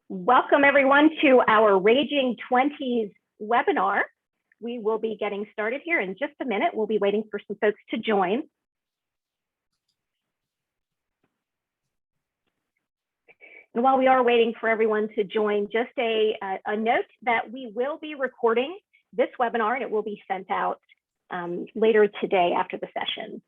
Welcome everyone to our Raging 20s webinar. We will be getting started here in just a minute. We'll be waiting for some folks to join. And while we are waiting for everyone to join, just a note that we will be recording this webinar and it will be sent out later today after the session.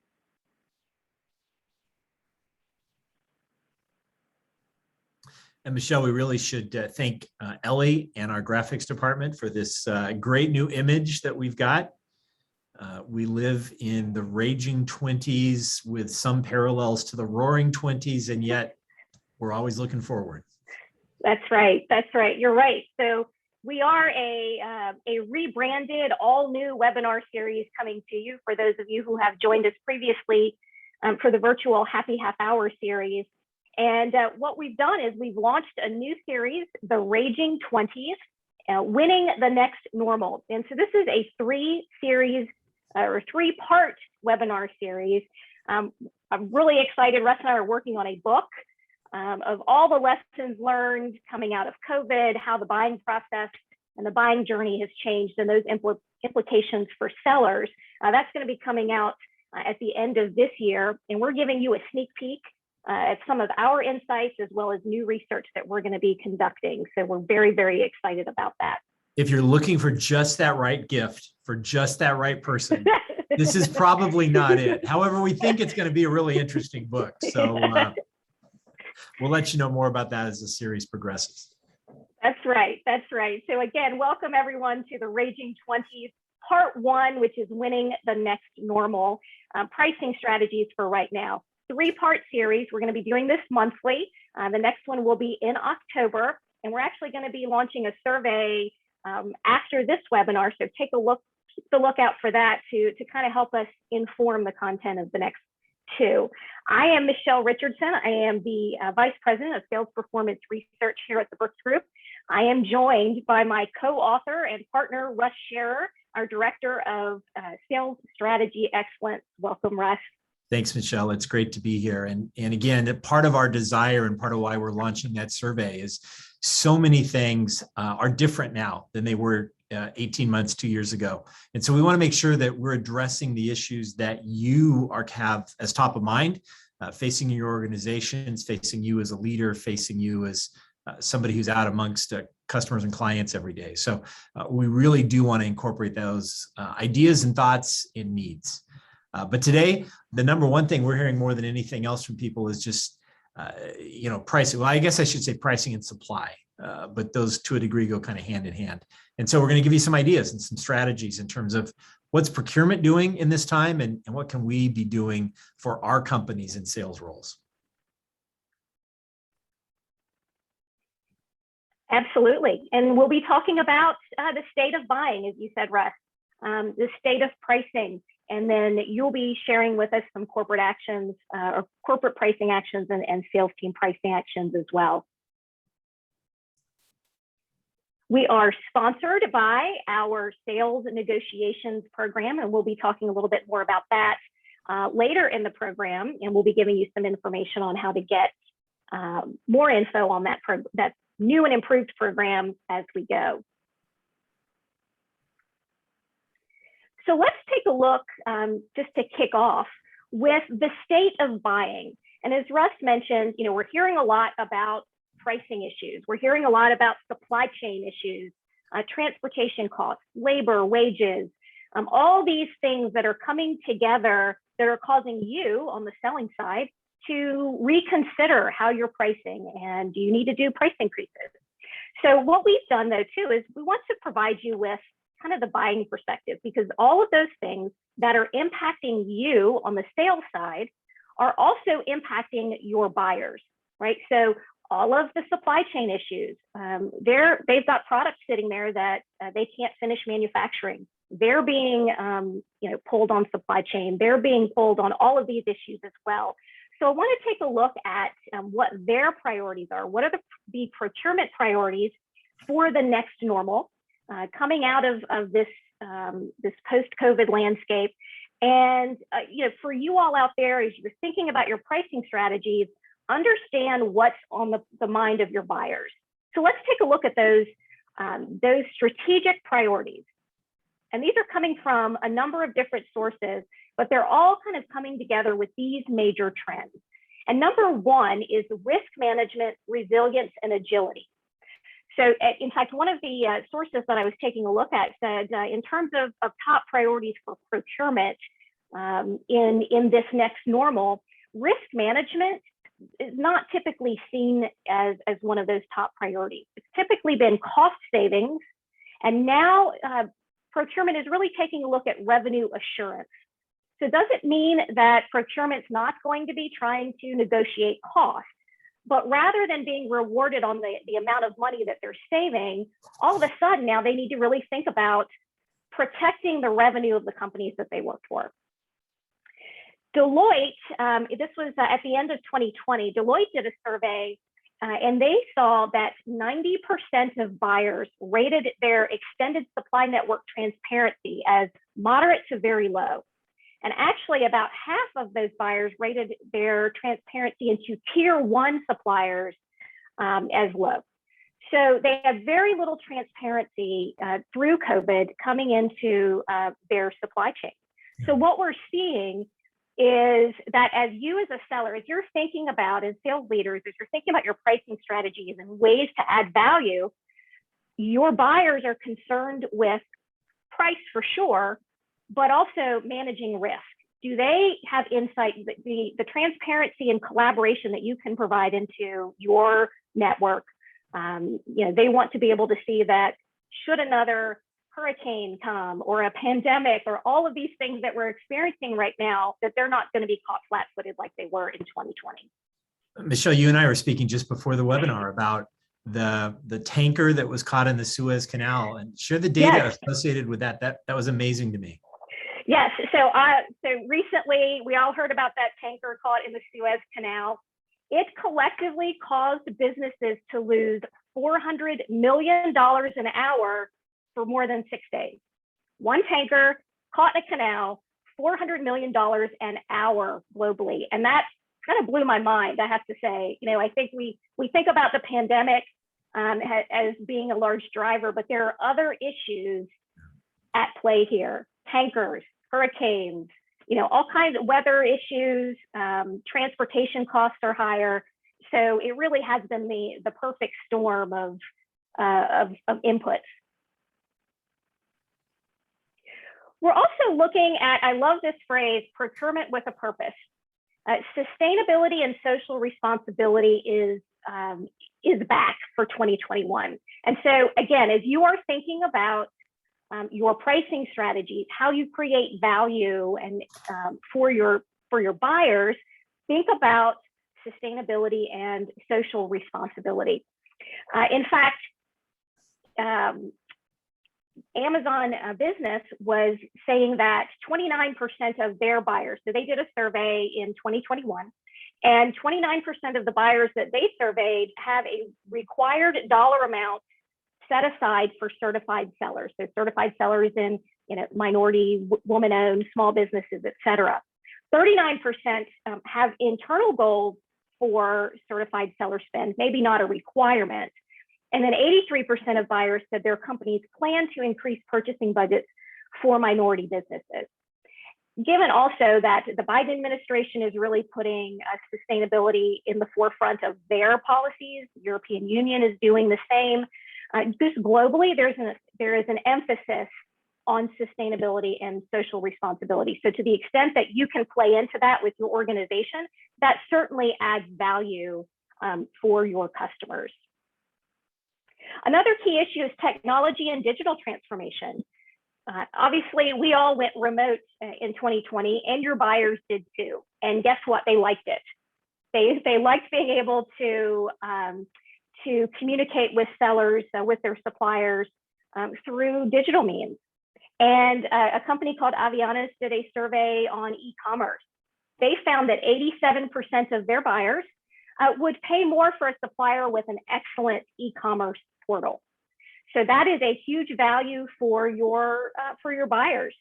And Michelle, we really should thank Ellie and our graphics department for this great new image that we've got. We live in the raging 20s with some parallels to the roaring 20s, and yet we're always looking forward. That's right. That's right. You're right. So we are a rebranded, all new webinar series coming to you for those of you who have joined us previously for the virtual Happy Half Hour series. And what we've done is we've launched a new series, the Raging 20s, Winning the Next Normal. And so this is a three-part webinar series. I'm really excited. Russ and I are working on a book of all the lessons learned coming out of COVID, how the buying process and the buying journey has changed, and those implications for sellers. That's going to be coming out at the end of this year. And we're giving you a sneak peek at some of our insights, as well as new research that we're going to be conducting. So we're very, very excited about that. If you're looking for just that right gift for just that right person, this is probably not it. However, we think it's going to be a really interesting book. So we'll let you know more about that as the series progresses. That's right. That's right. So again, welcome everyone to the Raging 20s, part 1, which is Winning the Next Normal, pricing strategies for right now. Three-part series. We're going to be doing this monthly. The next one will be in October, and we're actually going to be launching a survey after this webinar. So keep the lookout for that to kind of help us inform the content of the next two. I am Michelle Richardson. I am the Vice President of Sales Performance Research here at the Brooks Group. I am joined by my co-author and partner, Russ Scherer, our Director of Sales Strategy Excellence. Welcome, Russ. Thanks, Michelle. It's great to be here. And again, part of our desire and part of why we're launching that survey is so many things are different now than they were 18 months, 2 years ago. And so we want to make sure that we're addressing the issues that you have as top of mind, facing your organizations, facing you as a leader, facing you as somebody who's out amongst customers and clients every day. So we really do want to incorporate those ideas and thoughts and needs. But today, the number one thing we're hearing more than anything else from people is just, pricing. Well, I guess I should say pricing and supply, but those to a degree go kind of hand in hand. And so we're going to give you some ideas and some strategies in terms of what's procurement doing in this time and what can we be doing for our companies in sales roles. Absolutely. And we'll be talking about the state of buying, as you said, Russ, the state of pricing. And then you'll be sharing with us some corporate actions or corporate pricing actions and sales team pricing actions as well. We are sponsored by our sales negotiations program, and we'll be talking a little bit more about that later in the program. And we'll be giving you some information on how to get more info on that new and improved program as we go. So let's take a look just to kick off with the state of buying. And as Russ mentioned, we're hearing a lot about pricing issues. We're hearing a lot about supply chain issues, transportation costs, labor, wages, all these things that are coming together that are causing you on the selling side to reconsider how you're pricing, and do you need to do price increases? So what we've done though too is we want to provide you with kind of the buying perspective, because all of those things that are impacting you on the sales side are also impacting your buyers, right? So all of the supply chain issues, they've got products sitting there that they can't finish manufacturing. They're being pulled on supply chain. They're being pulled on all of these issues as well. So I want to take a look at what their priorities are. What are the procurement priorities for the next normal? Coming out of this post-COVID landscape. And for you all out there, as you're thinking about your pricing strategies, understand what's on the mind of your buyers. So let's take a look at those strategic priorities. And these are coming from a number of different sources, but they're all kind of coming together with these major trends. And number one is risk management, resilience, and agility. So in fact, one of the sources that I was taking a look at said, in terms of top priorities for procurement in this next normal, risk management is not typically seen as one of those top priorities. It's typically been cost savings, and now procurement is really taking a look at revenue assurance. So does it mean that procurement's not going to be trying to negotiate costs, but rather than being rewarded on the amount of money that they're saving, all of a sudden now they need to really think about protecting the revenue of the companies that they work for. Deloitte, this was at the end of 2020, Deloitte did a survey and they saw that 90% of buyers rated their extended supply network transparency as moderate to very low. And actually about half of those buyers rated their transparency into tier 1 suppliers as low. So they had very little transparency through COVID coming into their supply chain. So what we're seeing is that as you as a seller, as you're thinking about, as sales leaders, as you're thinking about your pricing strategies and ways to add value, your buyers are concerned with price for sure, but also managing risk. Do they have insight, the transparency and collaboration that you can provide into your network? They want to be able to see that should another hurricane come or a pandemic or all of these things that we're experiencing right now, that they're not going to be caught flat-footed like they were in 2020. Michelle, you and I were speaking just before the webinar about the tanker that was caught in the Suez Canal, and share the data associated with that. That was amazing to me. Yes, so recently we all heard about that tanker caught in the Suez Canal. It collectively caused businesses to lose $400 million an hour for more than 6 days. One tanker caught in a canal, $400 million an hour globally. And that kind of blew my mind, I have to say. I think we think about the pandemic as being a large driver, but there are other issues at play here. Tankers, hurricanes, all kinds of weather issues, transportation costs are higher. So it really has been the perfect storm of inputs. We're also looking at, I love this phrase, procurement with a purpose. Sustainability and social responsibility is back for 2021. And so again, as you are thinking about your pricing strategies, how you create value and for your buyers, think about sustainability and social responsibility. In fact, Amazon Business was saying that 29% of their buyers, so they did a survey in 2021, and 29% of the buyers that they surveyed have a required dollar amount set aside for certified sellers. So certified sellers in minority, woman-owned, small businesses, et cetera. 39% have internal goals for certified seller spend, maybe not a requirement. And then 83% of buyers said their companies plan to increase purchasing budgets for minority businesses. Given also that the Biden administration is really putting sustainability in the forefront of their policies, the European Union is doing the same. Just globally, there is an emphasis on sustainability and social responsibility. So to the extent that you can play into that with your organization, that certainly adds value for your customers. Another key issue is technology and digital transformation. Obviously, we all went remote in 2020, and your buyers did too. And guess what? They liked it. They liked being able to communicate with sellers, with their suppliers through digital means. And a company called Avianis did a survey on e-commerce. They found that 87% of their buyers would pay more for a supplier with an excellent e-commerce portal. So that is a huge value for your buyers.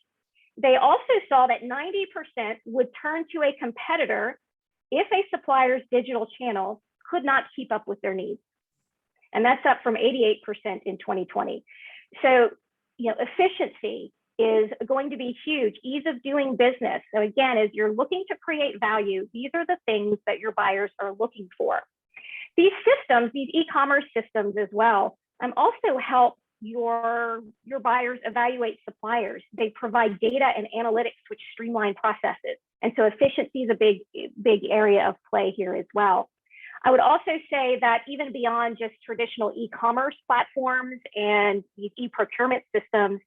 They also saw that 90% would turn to a competitor if a supplier's digital channel could not keep up with their needs. and that's up from 88% in 2020. So, efficiency is going to be huge. Ease of doing business. So again, as you're looking to create value, these are the things that your buyers are looking for. These systems, these e-commerce systems as well, also help your buyers evaluate suppliers. They provide data and analytics which streamline processes. And so efficiency is a big area of play here as well. I would also say that even beyond just traditional e-commerce platforms and these e-procurement systems,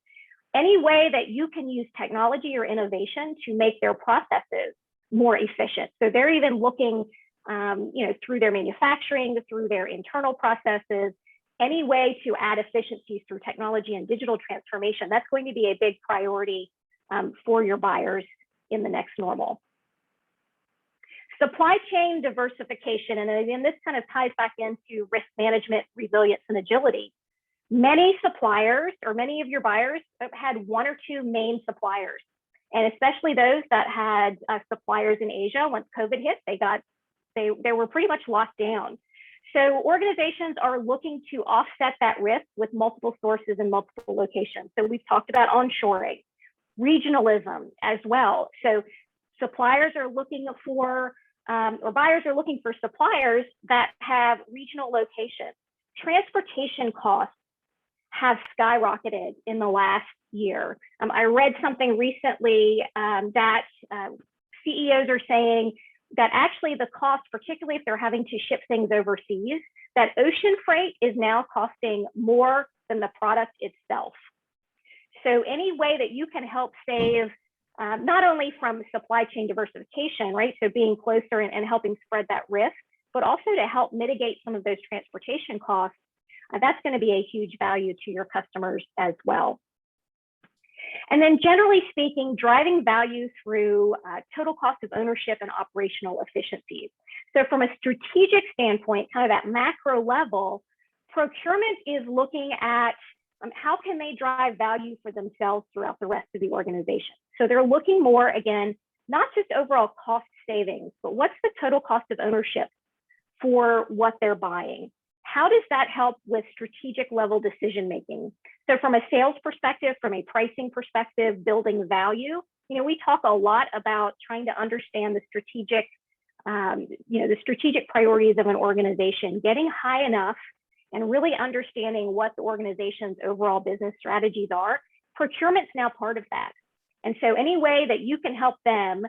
any way that you can use technology or innovation to make their processes more efficient. So they're even looking, through their manufacturing, through their internal processes, any way to add efficiencies through technology and digital transformation. That's going to be a big priority for your buyers in the next normal. Supply chain diversification, and again, this kind of ties back into risk management, resilience, and agility. Many suppliers, or many of your buyers, have had one or two main suppliers, and especially those that had suppliers in Asia. Once COVID hit, they were pretty much locked down. So organizations are looking to offset that risk with multiple sources and multiple locations. So we've talked about onshoring, regionalism as well. So suppliers are looking for, or buyers are looking for suppliers that have regional locations. Transportation costs have skyrocketed in the last year. I read something recently that CEOs are saying that actually the cost, particularly if they're having to ship things overseas, that ocean freight is now costing more than the product itself. So any way that you can help save, not only from supply chain diversification, right? So being closer and helping spread that risk, but also to help mitigate some of those transportation costs, that's going to be a huge value to your customers as well. And then generally speaking, driving value through total cost of ownership and operational efficiencies. So from a strategic standpoint, kind of at macro level, procurement is looking at how can they drive value for themselves throughout the rest of the organization. So they're looking more, again, not just overall cost savings, but what's the total cost of ownership for what they're buying? How does that help with strategic level decision making? So from a sales perspective, from a pricing perspective, building value, we talk a lot about trying to understand the strategic, the strategic priorities of an organization, getting high enough and really understanding what the organization's overall business strategies are. Procurement's now part of that. And so any way that you can help them,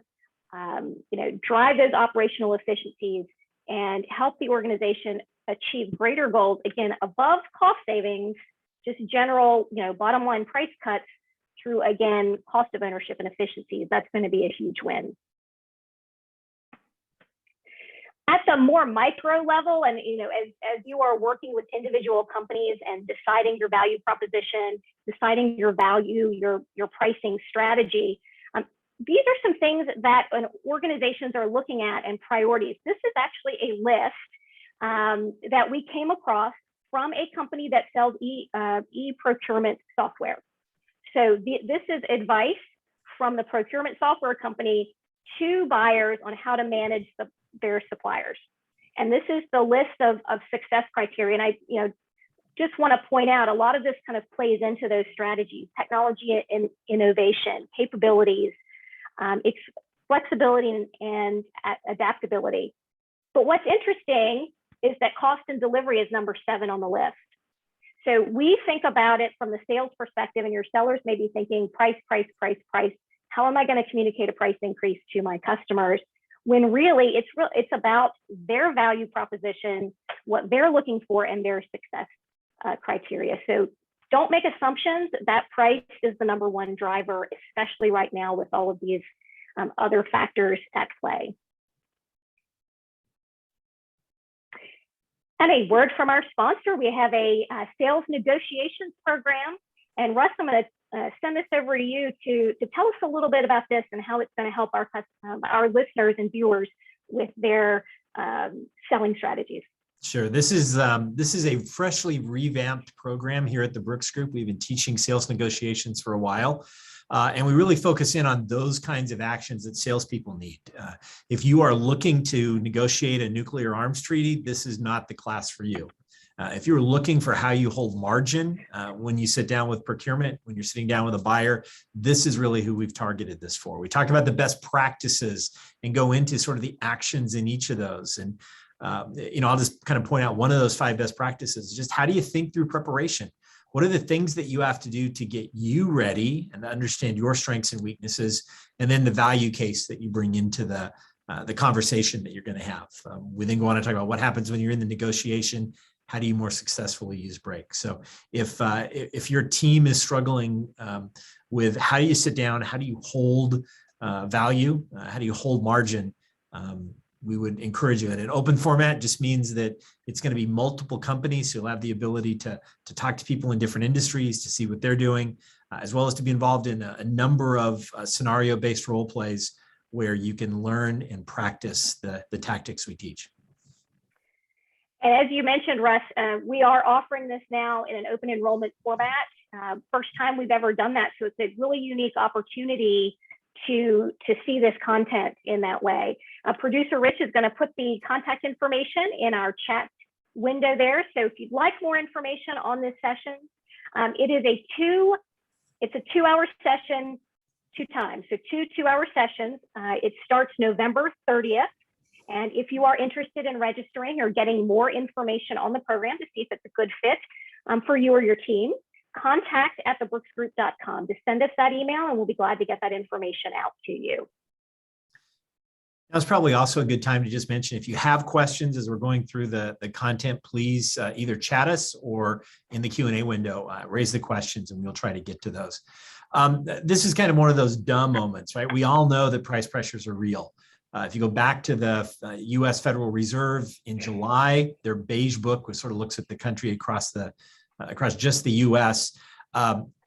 drive those operational efficiencies and help the organization achieve greater goals, again, above cost savings, just general, bottom line price cuts through, again, cost of ownership and efficiencies, that's going to be a huge win. At the more micro level, and as you are working with individual companies and deciding your value proposition, deciding your value, your pricing strategy, these are some things that organizations are looking at and priorities. This is actually a list that we came across from a company that sells e-procurement software. So this is advice from the procurement software company to buyers on how to manage their suppliers. And this is the list of success criteria. And I just want to point out a lot of this kind of plays into those strategies: technology and innovation, capabilities, flexibility and adaptability. But what's interesting is that cost and delivery is number 7 on the list. So we think about it from the sales perspective, and your sellers may be thinking price, price, price, price. How am I going to communicate a price increase to my customers? When really it's about their value proposition, what they're looking for, and their success criteria. So don't make assumptions that price is the number 1 driver, especially right now with all of these other factors at play. And a word from our sponsor, we have a sales negotiations program. And Russ, I'm going to send this over to you to tell us a little bit about this and how it's going to help our listeners and viewers with their selling strategies. Sure. This is a freshly revamped program here at the Brooks Group. We've been teaching sales negotiations for a while. And we really focus in on those kinds of actions that salespeople need. If you are looking to negotiate a nuclear arms treaty, this is not the class for you. If you're looking for how you hold margin when you sit down with procurement, when you're sitting down with a buyer, this is really who we've targeted this for. We talk about the best practices and go into sort of the actions in each of those. And I'll just kind of point out one of those 5 best practices. Just how do you think through preparation? What are the things that you have to do to get you ready and understand your strengths and weaknesses, and then the value case that you bring into the conversation that you're going to have. We then go on to talk about what happens when you're in the negotiation. How do you more successfully use breaks? So if your team is struggling with how do you sit down, how do you hold value, how do you hold margin, we would encourage you. And an open format just means that it's going to be multiple companies. So you'll have the ability to talk to people in different industries to see what they're doing, as well as to be involved in a number of scenario-based role plays where you can learn and practice the tactics we teach. And as you mentioned, Russ, we are offering this now in an open enrollment format. First time we've ever done that. So it's a really unique opportunity to see this content in that way. Producer Rich is going to put the contact information in our chat window there. So if you'd like more information on this session, it's a 2-hour session, 2 times. So 2 2-hour sessions. It starts November 30th. And if you are interested in registering or getting more information on the program to see if it's a good fit for you or your team, contact@thebrooksgroup.com to send us that email, and we'll be glad to get that information out to you. That's probably also a good time to just mention, if you have questions as we're going through the content, please either chat us or in the Q&A window, raise the questions and we'll try to get to those. This is kind of one of those dumb moments, right? We all know that price pressures are real. If you go back to the U.S. Federal Reserve in July, their beige book, which sort of looks at the country across just the U.S.,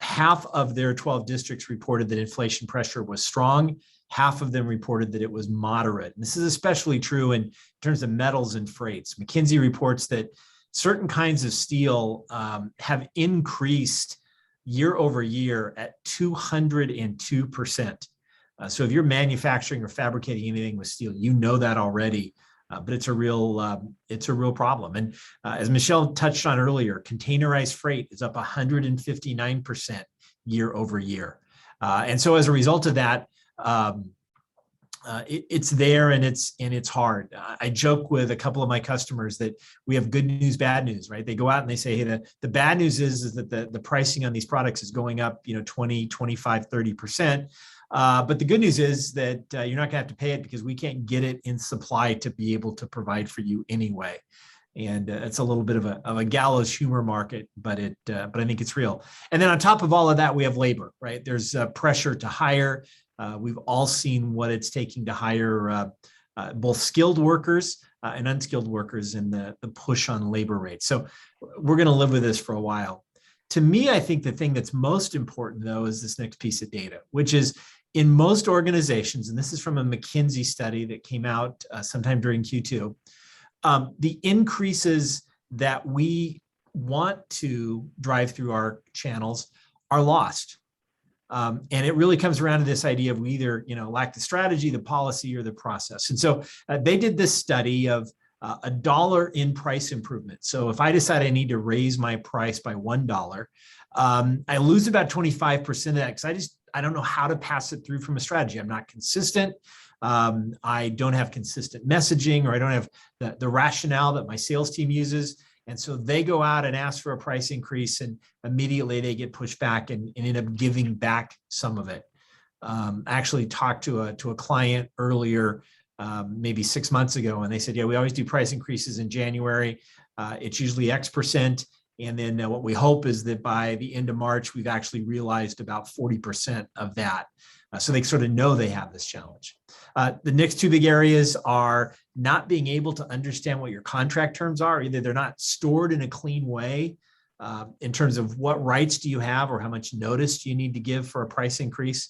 half of their 12 districts reported that inflation pressure was strong. Half of them reported that it was moderate. And this is especially true in terms of metals and freights. McKinsey reports that certain kinds of steel have increased year over year at 202%. So if you're manufacturing or fabricating anything with steel, you know that already, but it's a real problem. And as Michelle touched on earlier, containerized freight is up 159% year over year. And so as a result of that, it's there and it's hard. I joke with a couple of my customers that we have good news, bad news, right? They go out and they say, hey, the bad news is that the pricing on these products is going up, 20, 25, 30%. But the good news is that you're not gonna have to pay it because we can't get it in supply to be able to provide for you anyway. And it's a little bit of a gallows humor market, but I think it's real. And then on top of all of that, we have labor, right? There's pressure to hire. We've all seen what it's taking to hire both skilled workers and unskilled workers and the push on labor rates. So we're going to live with this for a while. To me, I think the thing that's most important, though, is this next piece of data, which is in most organizations, and this is from a McKinsey study that came out sometime during Q2, the increases that we want to drive through our channels are lost. And it really comes around to this idea of we either lack the strategy, the policy, or the process. And so they did this study of $1 in price improvement. So if I decide I need to raise my price by $1, I lose about 25% of that because I don't know how to pass it through from a strategy. I'm not consistent. I don't have consistent messaging, or I don't have the rationale that my sales team uses. And so they go out and ask for a price increase, and immediately they get pushed back and end up giving back some of it. I actually talked to a client earlier, maybe 6 months ago, and they said, yeah, we always do price increases in January. It's usually X%. And then what we hope is that by the end of March, we've actually realized about 40% of that. So they sort of know they have this challenge. The next 2 big areas are not being able to understand what your contract terms are. Either they're not stored in a clean way in terms of what rights do you have or how much notice do you need to give for a price increase,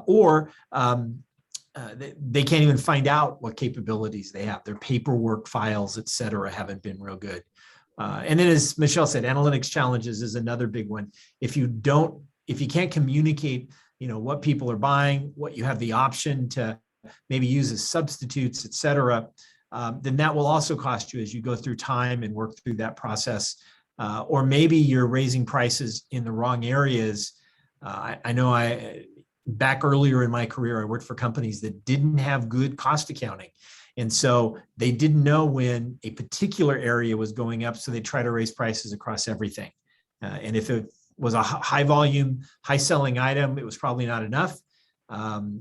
or they can't even find out what capabilities they have. Their paperwork files, et cetera, haven't been real good. And then, as Michelle said, analytics challenges is another big one. If you can't communicate, what people are buying, what you have the option to maybe use as substitutes, et cetera, then that will also cost you as you go through time and work through that process. Or maybe you're raising prices in the wrong areas. I know back earlier in my career, I worked for companies that didn't have good cost accounting. And so they didn't know when a particular area was going up, so they try to raise prices across everything. And if it was a high volume, high selling item, it was probably not enough.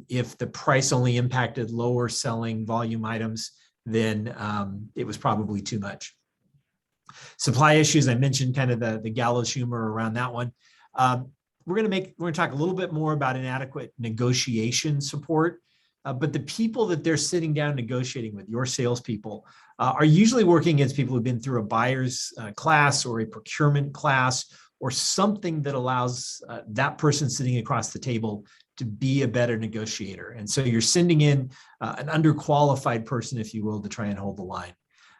If the price only impacted lower selling volume items, then it was probably too much. Supply issues, I mentioned kind of the gallows humor around that one. We're going to talk a little bit more about inadequate negotiation support. But the people that they're sitting down negotiating with, your salespeople, are usually working against people who've been through a buyer's class or a procurement class or something that allows that person sitting across the table to be a better negotiator. And so you're sending in an underqualified person, if you will, to try and hold the line.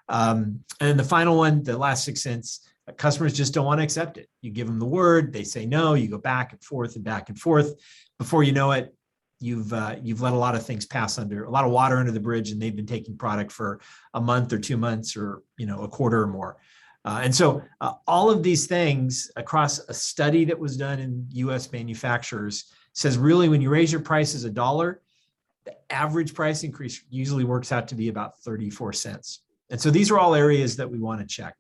And then the final one, the last 6 cents, customers just don't want to accept it. You give them the word, they say no, you go back and forth and back and forth. Before you know it, you've let a lot of things pass under, a lot of water under the bridge, and they've been taking product for a month or 2 months or a quarter or more. And so all of these things across a study that was done in US manufacturers says really when you raise your prices $1, the average price increase usually works out to be about 34 cents. And so these are all areas that we want to check.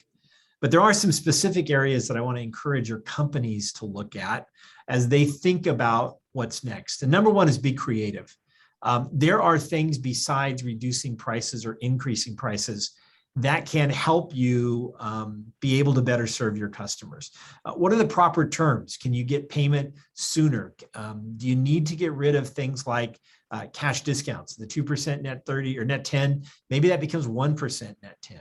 But there are some specific areas that I want to encourage your companies to look at as they think about what's next. And number one is be creative. There are things besides reducing prices or increasing prices that can help you be able to better serve your customers. What are the proper terms? Can you get payment sooner? Do you need to get rid of things like cash discounts, the 2% net 30 or net 10? Maybe that becomes 1% net 10.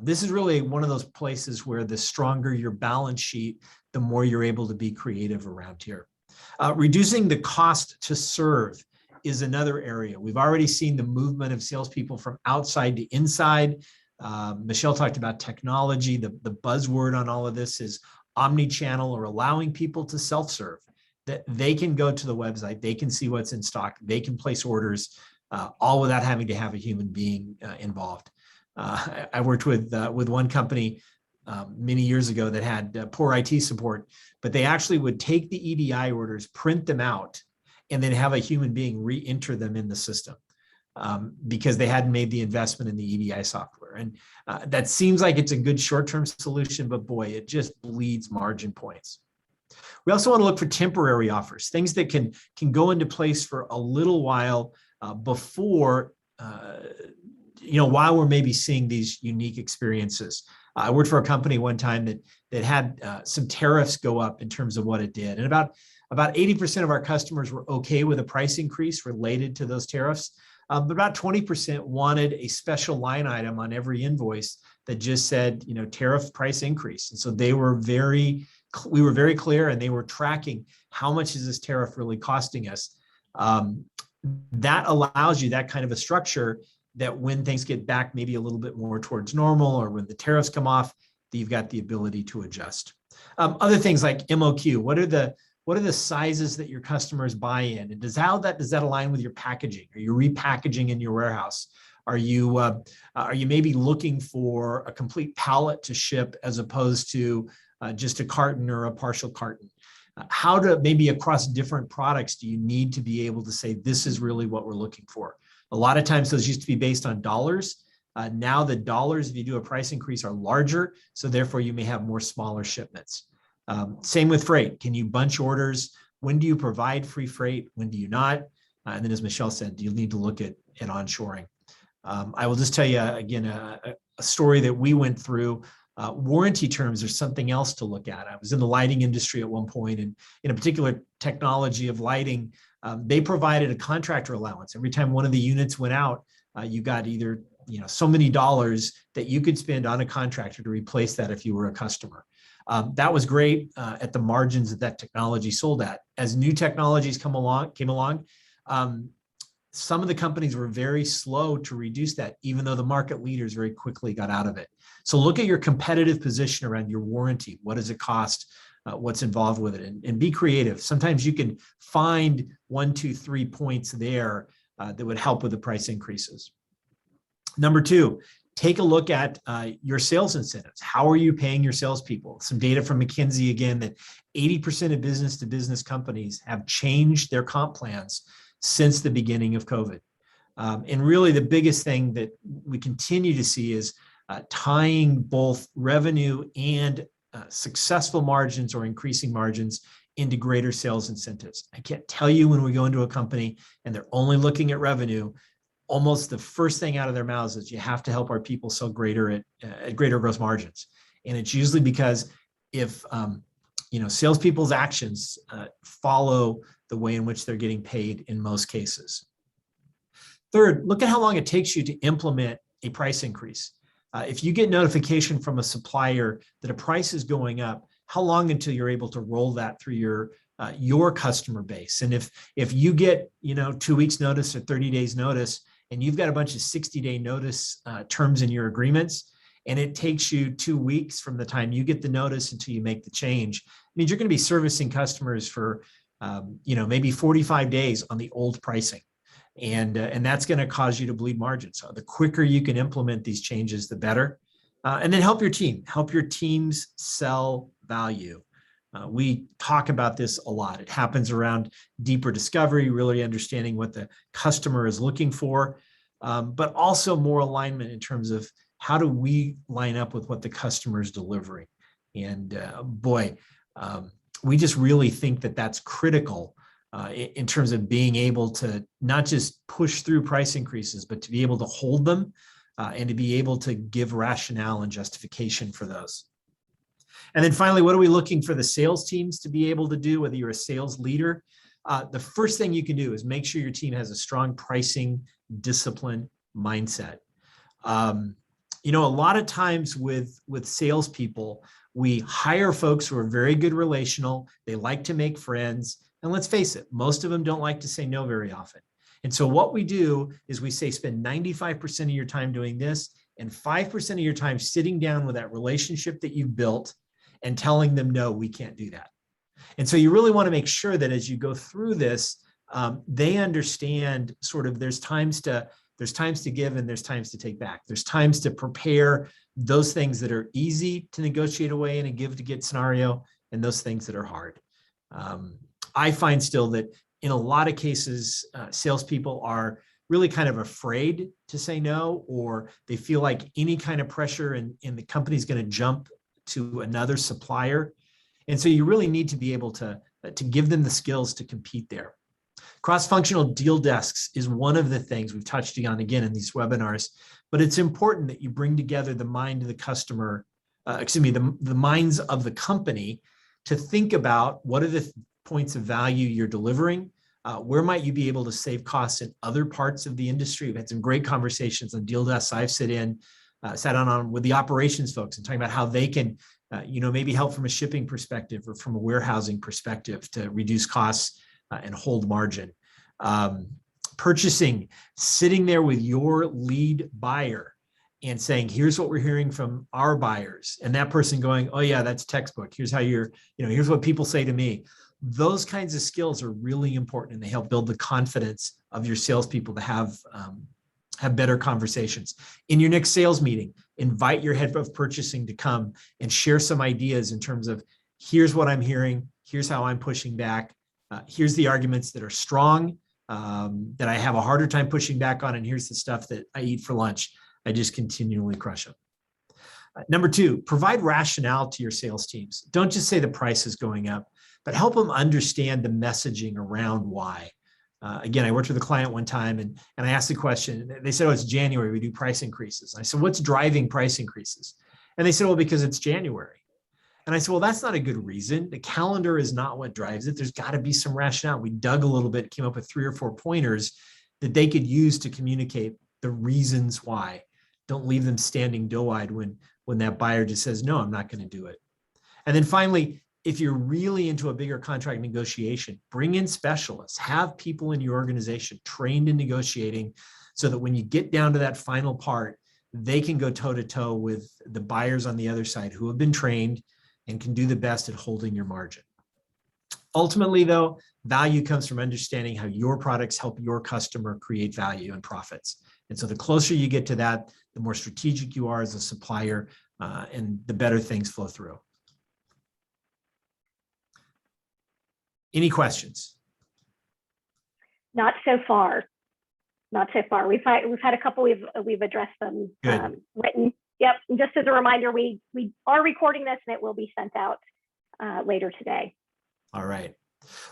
This is really one of those places where the stronger your balance sheet, the more you're able to be creative around here. Reducing the cost to serve is another area. We've already seen the movement of salespeople from outside to inside. Michelle talked about technology. The buzzword on all of this is omni-channel, or allowing people to self-serve, that they can go to the website, they can see what's in stock, they can place orders, all without having to have a human being involved. I worked with one company many years ago that had poor IT support, but they actually would take the EDI orders, print them out, and then have a human being re-enter them in the system because they hadn't made the investment in the EDI software. And that seems like it's a good short-term solution, but boy, it just bleeds margin points. We also want to look for temporary offers, things that can go into place for a little while before while we're maybe seeing these unique experiences. I worked for a company one time that had some tariffs go up in terms of what it did. And about 80% of our customers were okay with a price increase related to those tariffs. But about 20% wanted a special line item on every invoice that just said, tariff price increase. And so we were very clear, and they were tracking how much is this tariff really costing us. That allows you that kind of a structure that when things get back maybe a little bit more towards normal, or when the tariffs come off, you've got the ability to adjust. Other things like MOQ, what are the sizes that your customers buy in? And does that align with your packaging? Are you repackaging in your warehouse? Are you maybe looking for a complete pallet to ship as opposed to just a carton or a partial carton? Maybe across different products, do you need to be able to say, this is really what we're looking for? A lot of times those used to be based on dollars. Now the dollars, if you do a price increase, are larger. So therefore you may have more smaller shipments. Same with freight. Can you bunch orders? When do you provide free freight? When do you not? And then as Michelle said, do you need to look at onshoring? I will just tell you again, a story that we went through. Warranty terms are something else to look at. I was in the lighting industry at one point, and in a particular technology of lighting, they provided a contractor allowance. Every time one of the units went out, you got either so many dollars that you could spend on a contractor to replace that if you were a customer. That was great at the margins that technology sold at. As new technologies came along, some of the companies were very slow to reduce that, even though the market leaders very quickly got out of it. So look at your competitive position around your warranty. What does it cost? What's involved with it? And be creative. Sometimes you can find 1, 2, 3 points there that would help with the price increases. Number two, take a look at your sales incentives. How are you paying your salespeople? Some data from McKinsey again that 80% of business to business companies have changed their comp plans since the beginning of COVID. And really the biggest thing that we continue to see is tying both revenue and successful margins or increasing margins into greater sales incentives. I can't tell you when we go into a company and they're only looking at revenue, almost the first thing out of their mouths is you have to help our people sell greater at greater gross margins. And it's usually because if salespeople's actions follow the way in which they're getting paid in most cases. Third, look at how long it takes you to implement a price increase. If you get notification from a supplier that a price is going up, how long until you're able to roll that through your customer base? And if you get 2 weeks notice or 30 days notice, and you've got a bunch of 60-day notice terms in your agreements, and it takes you 2 weeks from the time you get the notice until you make the change, it means you're going to be servicing customers for maybe 45 days on the old pricing. And that's going to cause you to bleed margin. So the quicker you can implement these changes, the better. And then help your teams sell value. We talk about this a lot. It happens around deeper discovery, really understanding what the customer is looking for, but also more alignment in terms of how do we line up with what the customer is delivering. And we just really think that that's critical in terms of being able to not just push through price increases, but to be able to hold them and to be able to give rationale and justification for those. And then finally, what are we looking for the sales teams to be able to do, whether you're a sales leader? The first thing you can do is make sure your team has a strong pricing discipline mindset. A lot of times with salespeople, we hire folks who are very good relational. They like to make friends. And let's face it, most of them don't like to say no very often. And so what we do is we say, spend 95% of your time doing this and 5% of your time sitting down with that relationship that you've built and telling them, no, we can't do that. And so you really want to make sure that as you go through this, they understand sort of there's times to give and there's times to take back. There's times to prepare those things that are easy to negotiate away in a give to get scenario and those things that are hard. I find still that in a lot of cases, salespeople are really kind of afraid to say no, or they feel like any kind of pressure in the company's going to jump to another supplier. And so you really need to be able to give them the skills to compete there. Cross-functional deal desks is one of the things we've touched on again in these webinars, but it's important that you bring together the mind of the customer, the minds of the company to think about what are the points of value you're delivering. Where might you be able to save costs in other parts of the industry? We've had some great conversations on deal desks I've sat on with the operations folks and talking about how they can, maybe help from a shipping perspective or from a warehousing perspective to reduce costs and hold margin. Purchasing, sitting there with your lead buyer and saying, here's what we're hearing from our buyers. And that person going, oh yeah, that's textbook. Here's how here's what people say to me. Those kinds of skills are really important and they help build the confidence of your salespeople to have better conversations. In your next sales meeting, invite your head of purchasing to come and share some ideas in terms of here's what I'm hearing, here's how I'm pushing back, here's the arguments that are strong, that I have a harder time pushing back on, and here's the stuff that I eat for lunch. I just continually crush them. Number two, provide rationale to your sales teams. Don't just say the price is going up, but help them understand the messaging around why. Again, I worked with a client one time and I asked the question, they said, oh, it's January, we do price increases. I said, what's driving price increases? And they said, well, because it's January. And I said, well, that's not a good reason. The calendar is not what drives it. There's got to be some rationale. We dug a little bit, came up with 3 or 4 pointers that they could use to communicate the reasons why. Don't leave them standing doe-eyed when that buyer just says, no, I'm not going to do it. And then finally, if you're really into a bigger contract negotiation, bring in specialists, have people in your organization trained in negotiating so that when you get down to that final part, they can go toe to toe with the buyers on the other side who have been trained and can do the best at holding your margin. Ultimately, though, value comes from understanding how your products help your customer create value and profits. And so the closer you get to that, the more strategic you are as a supplier, and the better things flow through. Any questions? Not so far. Not so far. We've had a couple. We've addressed them. Written. Yep. And just as a reminder, we are recording this, and it will be sent out later today. All right.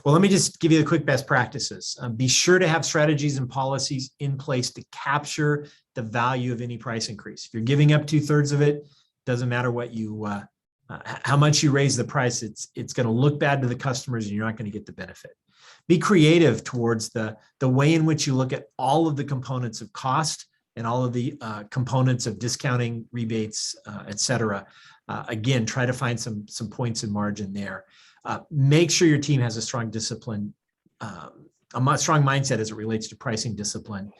Well, let me just give you the quick best practices. Be sure to have strategies and policies in place to capture the value of any price increase. If you're giving up 2/3 of it, doesn't matter what you, how much you raise the price, it's going to look bad to the customers, and you're not going to get the benefit. Be creative towards the way in which you look at all of the components of cost and all of the components of discounting, rebates, et cetera. Again, try to find some points in margin there. Make sure your team has a strong discipline, a strong mindset as it relates to pricing discipline.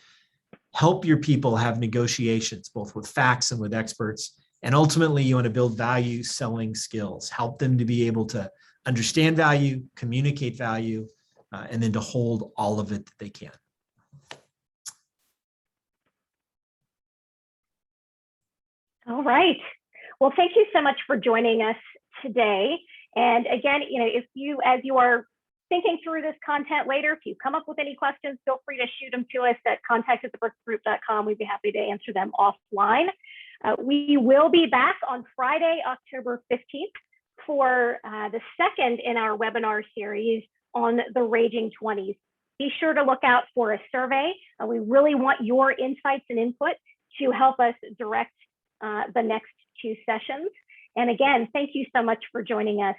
Help your people have negotiations, both with facts and with experts. And ultimately, you want to build value selling skills. Help them to be able to understand value, communicate value, and then to hold all of it that they can. All right. Well, thank you so much for joining us today. And again, if you, as you are thinking through this content later, if you come up with any questions, feel free to shoot them to us at contact@thebrooksgroup.com. We'd be happy to answer them offline. We will be back on Friday, October 15th for the second in our webinar series on the Raging 20s. Be sure to look out for a survey. We really want your insights and input to help us direct the next 2 sessions. And again, thank you so much for joining us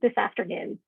this afternoon.